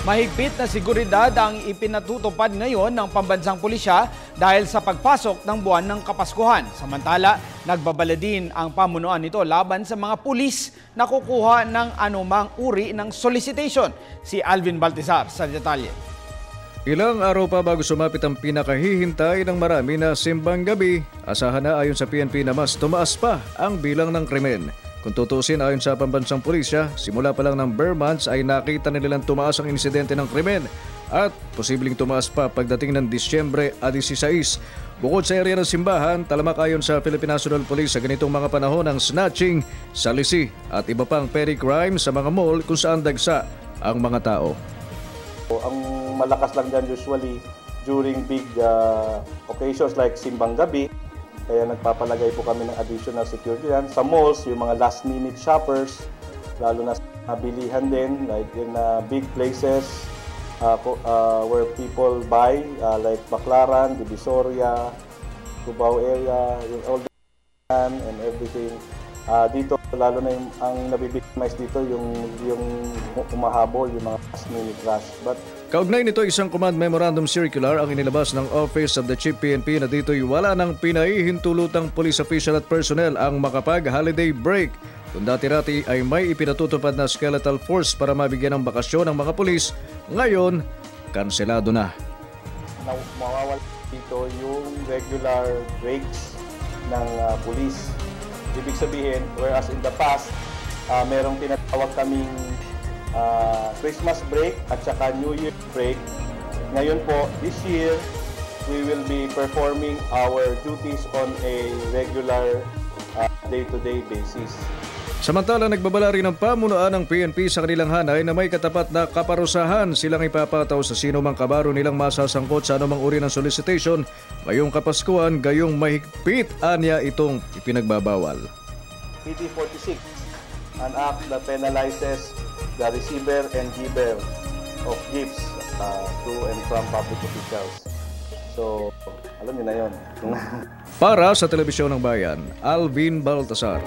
Mahigpit na seguridad ang ipinatutupad ngayon ng pambansang pulisya dahil sa pagpasok ng buwan ng Kapaskuhan. Samantala, nagbabala din ang pamunuan nito laban sa mga pulis na kukuha ng anumang uri ng solicitation. Si Alvin Baltazar sa detalye. Ilang araw pa bago sumapit ang pinakahihintay ng marami na simbang gabi, asahan na ayon sa PNP na mas tumaas pa ang bilang ng krimen. Kung tutusin ayon sa pambansang pulisya, simula pa lang ng bare months ay nakita nilang tumaas ang insidente ng krimen at posibleng tumaas pa pagdating ng Disyembre 16. Bukod sa area ng simbahan, talamak ayon sa Philippine National Police sa ganitong mga panahon ng snatching, salisi at iba pang petty crime sa mga mall kung saan dagsa ang mga tao. Ang malakas lang dyan usually during big occasions like simbang gabi. Kaya nagpapalagay po kami ng additional security yan. Sa malls, yung mga last-minute shoppers, lalo na sa bilihan din, like in big places where people buy, like Baclaran, Divisoria, Cubao area, yung all the and everything. Dito, lalo na ang nabibikimize dito, yung umahabol, yung mga last-minute rush. But kaugnay nito, isang command memorandum circular ang inilabas ng Office of the Chief PNP na dito'y wala ng pinahihintulutang police official at personnel ang makapag-holiday break. Kung dati-rati ay may ipinatutupad na skeletal force para mabigyan ng bakasyon ng mga pulis, ngayon, kanselado na. Mawawala dito yung regular breaks ng pulis. Ibig sabihin, whereas in the past, merong tinatawag kaming Christmas break at saka New Year break. Ngayon po, this year, we will be performing our duties on a regular day-to-day basis. Samantala, nagbabala rin ang pamunuan ng PNP sa kanilang hanay na may katapat na kaparusahan silang ipapataw sa sino mang kabaro nilang masasangkot sa anumang uri ng solicitation ngayong Kapaskuhan, gayong mahigpit anya itong ipinagbabawal. PT 46, an act that penalizes the receiver and giver of gifts to and from public officials. So, alam niyo na yun. Para sa Telebisyon ng Bayan, Alvin Baltazar.